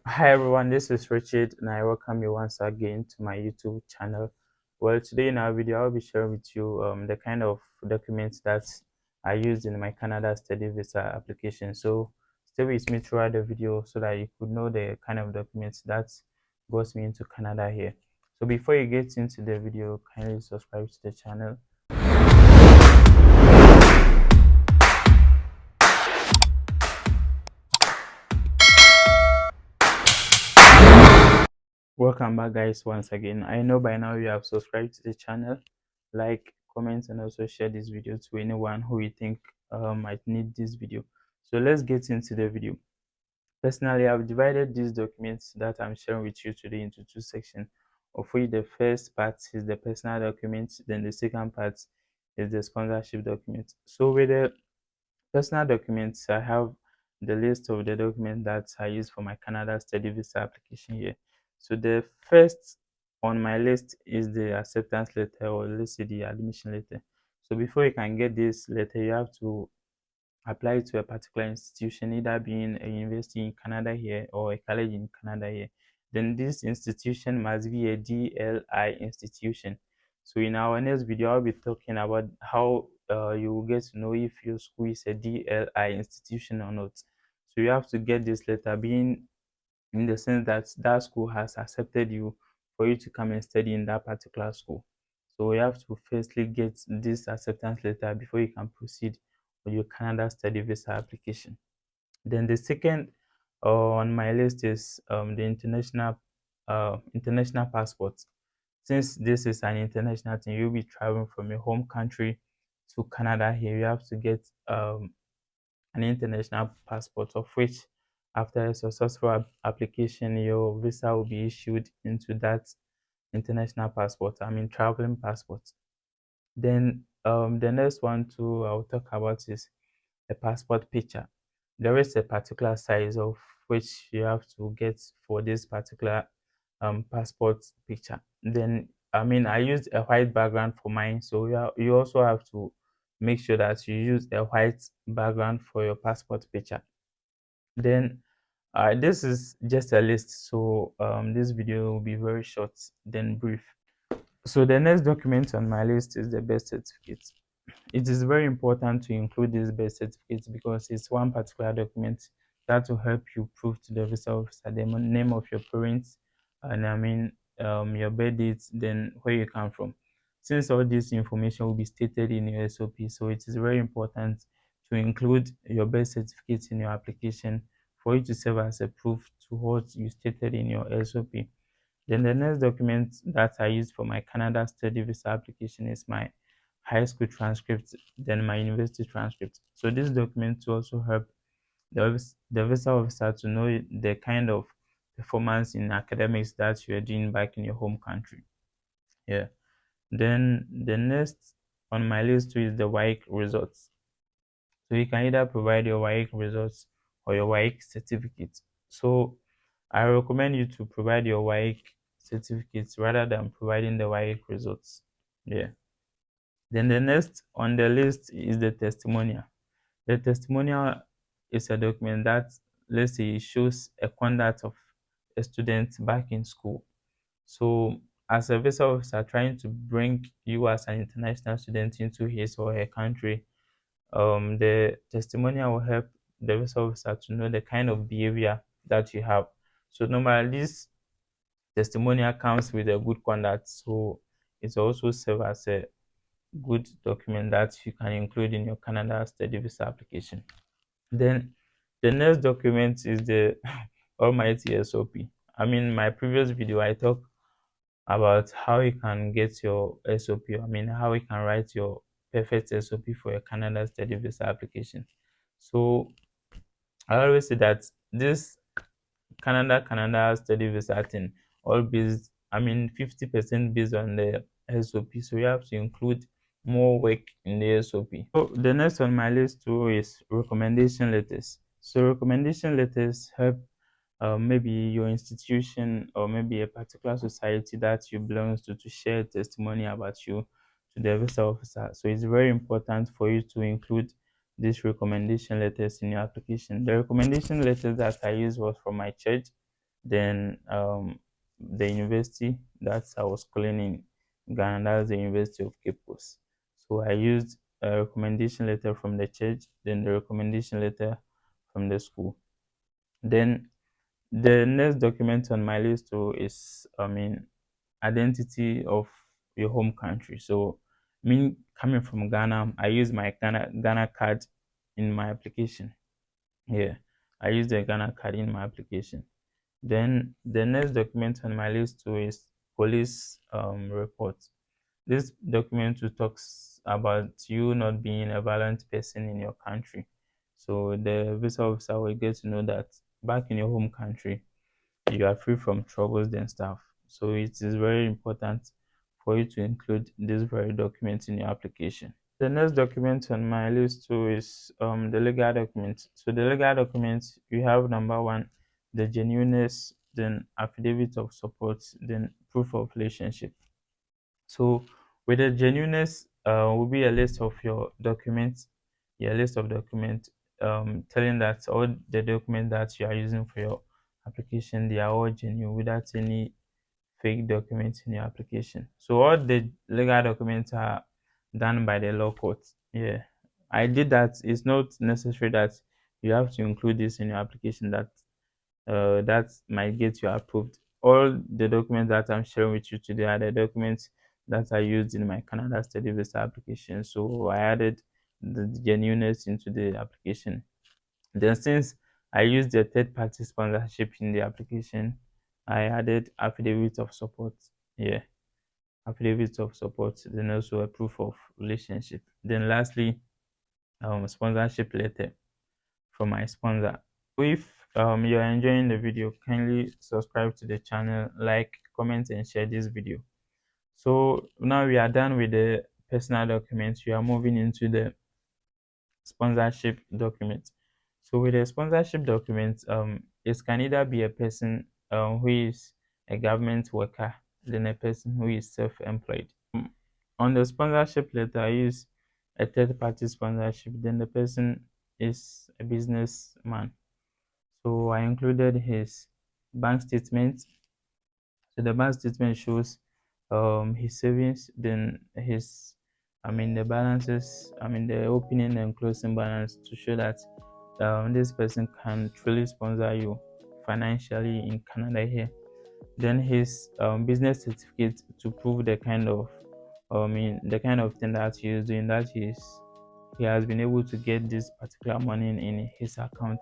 Hi everyone, this is Richard and I welcome you once again to my YouTube channel. Well, today in our video, I'll be sharing with you the kind of documents that I used in my Canada study visa application. So stay with me throughout the video so that you could know the kind of documents that goes me into Canada here. So before you get into the video, kindly subscribe to the channel. Welcome back guys once again. I know by now you have subscribed to the channel. Like, comment and also share this video to anyone who you think might need this video. So let's get into the video. Personally, I've divided these documents that I'm sharing with you today into two sections, of which the first part is the personal document, then the second part is the sponsorship document. So with the personal documents, I have the list of the documents that I use for my Canada study visa application here. So the first on my list is the acceptance letter, or let's say the admission letter. So before you can get this letter, you have to apply to a particular institution, either being a university in Canada here or a college in Canada here. Then this institution must be a DLI institution. So in our next video, I'll be talking about how you will get to know if your school is a DLI institution or not. So you have to get this letter, being in the sense that that school has accepted you for you to come and study in that particular school. So you have to firstly get this acceptance letter before you can proceed with your Canada study visa application. Then the second on my list is the international passport. Since this is an international thing, you'll be traveling from your home country to Canada here. You have to get an international passport, of which after a successful application, your visa will be issued into that international passport. I mean, traveling passport. Then the next one too I'll talk about is a passport picture. There is a particular size of which you have to get for this particular passport picture. Then I mean, I used a white background for mine, so you also have to make sure that you use a white background for your passport picture. Then this is just a list, so this video will be very short then brief. So the next document on my list is the birth certificate. It is very important to include this birth certificate because it's one particular document that will help you prove to the visa officer the name of your parents, and I mean your birth date, then where you come from. Since all this information will be stated in your SOP, so it is very important to include your birth certificate in your application for you to serve as a proof to what you stated in your SOP. Then the next document that I use for my Canada study visa application is my high school transcript, then my university transcript. So this document will also help the visa officer to know the kind of performance in academics that you are doing back in your home country. Yeah. Then the next on my list too is the WAEC results. So you can either provide your WAEC results or your WAEC certificate. So I recommend you to provide your WAEC certificates rather than providing the WAEC results. Yeah. Then the next on the list is the testimonial. The testimonial is a document that, let's say, shows a conduct of a student back in school. So as a visa officer trying to bring you as an international student into his or her country, the testimonial will help the visa officer to know the kind of behavior that you have. So normally this testimonial comes with a good conduct, so it also serves as a good document that you can include in your Canada study visa application. Then the next document is the almighty SOP. I mean, my previous video I talked about how you can get your SOP. I mean, how you can write your perfect SOP for your Canada study visa application. So I always say that this Canada study visa thing all based, I mean, 50% based on the SOP. So you have to include more work in the SOP. So the next on my list too is recommendation letters. So recommendation letters help maybe your institution or maybe a particular society that you belong to share testimony about you to the visa officer. So it's very important for you to include these recommendation letters in your application. The recommendation letters that I used was from my church. then the university that I was schooling in Ghana, that's the University of Cape Coast. So I used a recommendation letter from the church, then the recommendation letter from the school. Then the next document on my list too is, identity of your home country. So me coming from Ghana, I use my Ghana card in my application. Yeah, I use the Ghana card in my application. Then the next document on my list too is police report. This document too talks about you not being a violent person in your country. So the visa officer will get to know that back in your home country, you are free from troubles and stuff. So it is very important for you to include this very document in your application. The next document on my list too is the legal documents. So the legal documents, you have number one, the genuineness, then affidavit of support, then proof of relationship. So with the genuineness, will be a list of your documents, yeah, list of documents, telling that all the documents that you are using for your application, they are all genuine without any fake documents in your application. So all the legal documents are done by the law court. Yeah, I did that. It's not necessary that you have to include this in your application. That might get you approved. All the documents that I'm sharing with you today are the documents that I used in my Canada study visa application. So I added the genuineness into the application. Then since I used the third party sponsorship in the application, I added affidavit of support. Yeah, affidavit of support. Then also a proof of relationship. Then lastly, sponsorship letter from my sponsor. If you're enjoying the video, kindly subscribe to the channel, like, comment, and share this video. So now we are done with the personal documents. We are moving into the sponsorship document. So with a sponsorship document, it can either be a person who is a government worker, then a person who is self-employed. On the sponsorship letter, I use a third-party sponsorship. Then the person is a businessman. So I included his bank statement. So the bank statement shows his savings, then his the balances, the opening and closing balance to show that this person can truly sponsor you financially in Canada here. Then his business certificate to prove the kind of the kind of thing that he is doing, that he has been able to get this particular money in his account.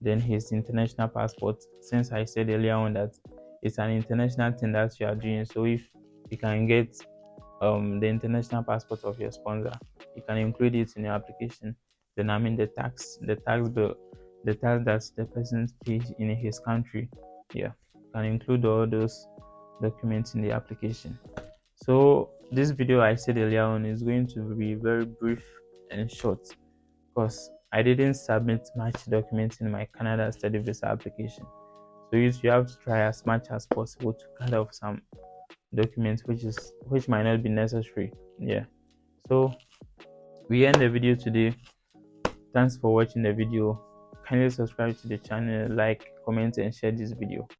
Then his international passport, since I said earlier on that it's an international thing that you are doing. So if you can get the international passport of your sponsor, you can include it in your application. Then the tax bill, the tax that the person pays in his country. Yeah, you can include all those documents in the application. So this video I said earlier on is going to be very brief and short because I didn't submit much documents in my Canada study visa application. So you have to try as much as possible to cut off some documents which might not be necessary. Yeah. So we end the video today. Thanks for watching the video. Kindly subscribe to the channel, like, comment, and share this video.